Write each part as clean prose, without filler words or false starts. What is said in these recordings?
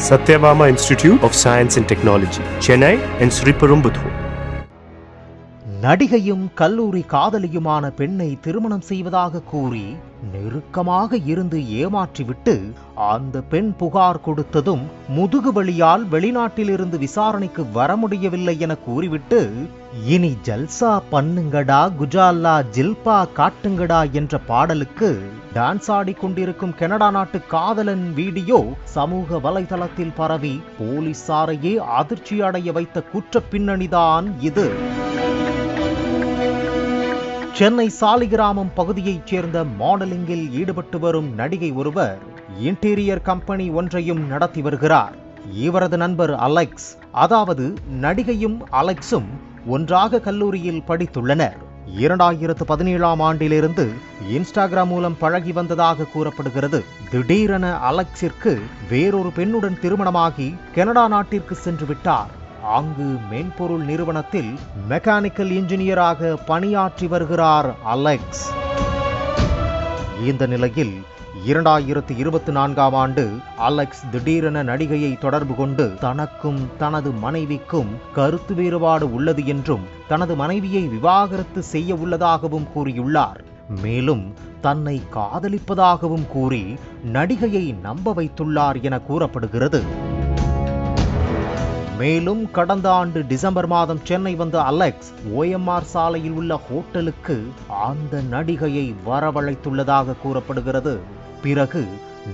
Satyabama Institute of Science and Technology, Chennai and Sriperumbudur. நடிகையும் கல்லூரி காதலியுமான பெண்ணை திருமணம் செய்வதாக கூறி நெருக்கமாக இருந்து ஏமாற்றிவிட்டு அந்த பெண் புகார் கொடுத்ததும் முதுகுவலியால் வெளிநாட்டிலிருந்து விசாரணைக்கு வர முடியவில்லை என கூறிவிட்டு இனி ஜல்சா பண்ணுங்கடா குஜாலா ஜில்பா காட்டுங்கடா என்ற பாடலுக்கு டான்ஸ் ஆடிக்கொண்டிருக்கும் கனடா நாட்டு காதலன் வீடியோ சமூக வலைதளத்தில் பரவி போலீசாரையே அதிர்ச்சி அடைய வைத்த குற்ற பின்னணிதான் இது. சென்னை சாலிகிராமம் பகுதியைச் சேர்ந்த மாடலிங்கில் ஈடுபட்டு வரும் நடிகை ஒருவர் இன்டீரியர் கம்பெனி ஒன்றையும் நடத்தி வருகிறார். இவரது நண்பர் அலெக்ஸ், அதாவது நடிகையும் அலெக்ஸும் ஒன்றாக கல்லூரியில் படித்துள்ளனர். 2017ஆம் ஆண்டிலிருந்து இன்ஸ்டாகிராம் மூலம் பழகி வந்ததாக கூறப்படுகிறது. திடீரென அலெக்ஸிற்கு வேறொரு பெண்ணுடன் திருமணமாகி கனடா நாட்டிற்கு சென்று விட்டார். அங்கு மென்பொருள் நிறுவனத்தில் மெக்கானிக்கல் இன்ஜினியராக பணியாற்றி வருகிறார் அலெக்ஸ். இந்த நிலையில் 2024ஆம் ஆண்டு அலெக்ஸ் திடீரென நடிகையை தொடர்பு கொண்டு தனக்கும் தனது மனைவிக்கும் கருத்து வேறுபாடு உள்ளது என்றும் தனது மனைவியை விவாகரத்து செய்ய உள்ளதாகவும் கூறியுள்ளார். மேலும் தன்னை காதலிப்பதாகவும் கூறி நடிகையை நம்ப வைத்துள்ளார் என கூறப்படுகிறது. மேலும் கடந்த ஆண்டு டிசம்பர் மாதம் சென்னை வந்த அலெக்ஸ் OMR சாலையில் உள்ள ஹோட்டலுக்கு அந்த நடிகையை வரவழைத்துள்ளதாக கூறப்படுகிறது. பிறகு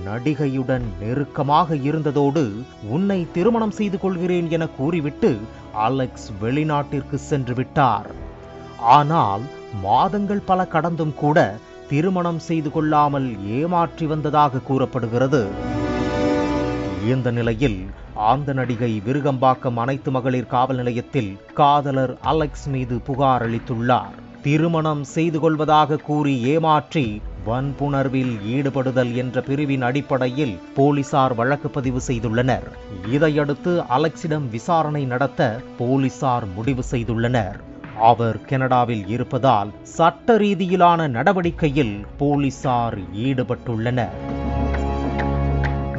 நடிகையுடன் நெருக்கமாக இருந்ததோடு உன்னை திருமணம் செய்து கொள்கிறேன் என கூறிவிட்டு அலெக்ஸ் வெளிநாட்டிற்கு சென்று விட்டார். ஆனால் மாதங்கள் பல கடந்தும் கூட திருமணம் செய்து கொள்ளாமல் ஏமாற்றி வந்ததாக கூறப்படுகிறது. இந்த நிலையில் அந்த நடிகை விருகம்பாக்கம் அனைத்து மகளிர் காவல் நிலையத்தில் காதலர் அலெக்ஸ் மீது புகார் அளித்துள்ளார். திருமணம் செய்து கொள்வதாக கூறி ஏமாற்றி வன்புணர்வில் ஈடுபடுதல் என்ற பிரிவின் அடிப்படையில் போலீசார் வழக்கு பதிவு செய்துள்ளனர். இதையடுத்து அலெக்ஸிடம் விசாரணை நடத்த போலீசார் முடிவு செய்துள்ளனர். அவர் கனடாவில் இருப்பதால் சட்ட ரீதியிலான நடவடிக்கையில் போலீசார் ஈடுபட்டுள்ளனர்.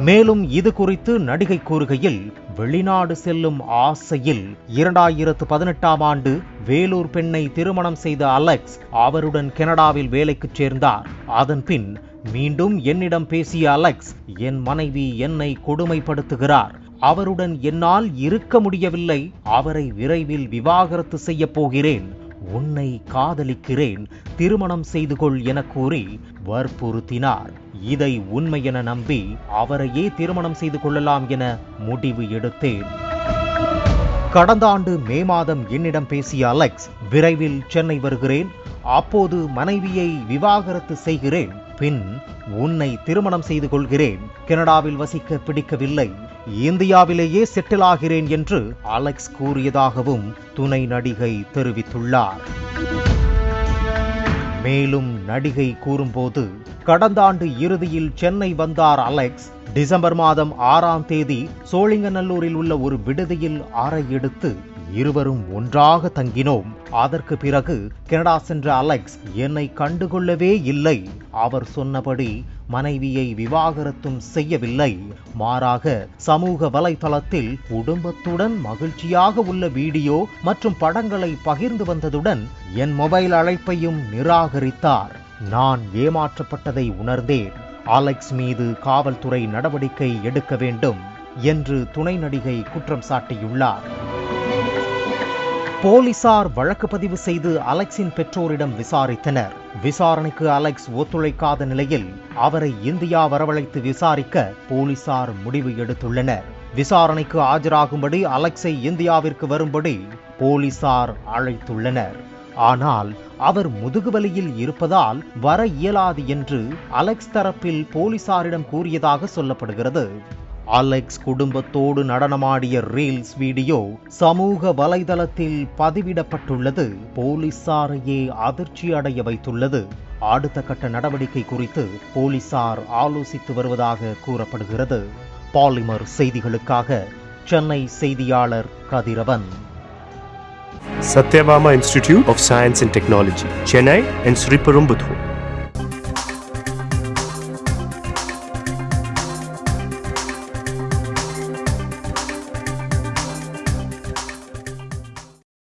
மேலும் இது குறித்து நடிகை கூறுகையில், வெளிநாடு செல்லும் ஆசையில் 2018ஆம் ஆண்டு வேலூர் பெண்ணை திருமணம் செய்த அலெக்ஸ் அவருடன் கனடாவில் வேலைக்கு சேர்ந்தார். அதன்பின் மீண்டும் என்னிடம் பேசிய அலெக்ஸ், என் மனைவி என்னை கொடுமைப்படுத்துகிறார், அவருடன் என்னால் இருக்க முடியவில்லை, அவரை விரைவில் விவாகரத்து செய்ய போகிறேன், உன்னை காதலிக்கிறேன், திருமணம் செய்து கொள் என கூறி வற்புறுத்தினார். இதை உண்மை என நம்பி அவரையே திருமணம் செய்து கொள்ளலாம் என முடிவு எடுத்தேன். கடந்த ஆண்டு மே மாதம் என்னிடம் பேசிய அலெக்ஸ், விரைவில் சென்னை வருகிறேன், அப்போது மனைவியை விவாகரத்து செய்கிறேன், பின் உன்னை திருமணம் செய்து கொள்கிறேன், கனடாவில் வசிக்க பிடிக்கவில்லை, இந்தியாவிலேயே செட்டில் ஆகிறேன் என்று அலெக்ஸ் கூறியதாகவும் துணை நடிகை தெரிவித்துள்ளார். மேலும் நடிகை கூறும்போது, கடந்த ஆண்டு இறுதியில் சென்னை வந்தார் அலெக்ஸ். டிசம்பர் மாதம் 6ஆம் தேதி சோழிங்கநல்லூரில் உள்ள ஒரு விடுதியில் அறை எடுத்து இருவரும் ஒன்றாக தங்கினோம். அதற்கு பிறகு கனடா சென்ற அலெக்ஸ் என்னை கண்டுகொள்ளவே இல்லை. அவர் சொன்னபடி மனைவியை விவாகரத்தும் செய்யவில்லை. மாறாக சமூக வலைதளத்தில் குடும்பத்துடன் மகிழ்ச்சியாக உள்ள வீடியோ மற்றும் படங்களை பகிர்ந்து வந்ததுடன் என் மொபைல் அழைப்பையும் நிராகரித்தார். நான் ஏமாற்றப்பட்டதை உணர்ந்தேன். அலெக்ஸ் மீது காவல்துறை நடவடிக்கை எடுக்க வேண்டும் என்று துணை நடிகை குற்றம் சாட்டியுள்ளார். போலீசார் வழக்கு பதிவு செய்து அலெக்ஸின் பெற்றோரிடம் விசாரித்தனர். விசாரணைக்கு அலெக்ஸ் ஒத்துழைக்காத நிலையில் அவரை இந்தியா வரவழைத்து விசாரிக்க போலீசார் முடிவு எடுத்துள்ளனர். விசாரணைக்கு ஆஜராகும்படி அலெக்ஸை இந்தியாவிற்கு வரும்படி போலீசார் அழைத்துள்ளனர். ஆனால் அவர் முதுகுவலியில் இருப்பதால் வர இயலாது என்று அலெக்ஸ் தரப்பில் போலீசாரிடம் கூறியதாக சொல்லப்படுகிறது. அலெக்ஸ் குடும்பத்தோடு நடனமாடிய ரீல்ஸ் வீடியோ சமூக வலைதளத்தில் பதிவிடப்பட்டுள்ளது போலீசாரையே அதிர்ச்சி அடைய வைத்துள்ளது. அடுத்த கட்ட நடவடிக்கை குறித்து போலீசார் ஆலோசித்து வருவதாக கூறப்படுகிறது. பாலிமர் செய்திகளுக்காக சென்னை செய்தியாளர் கதிரவன். Satyabama Institute of Science and Technology, Chennai and Sriperumbudur.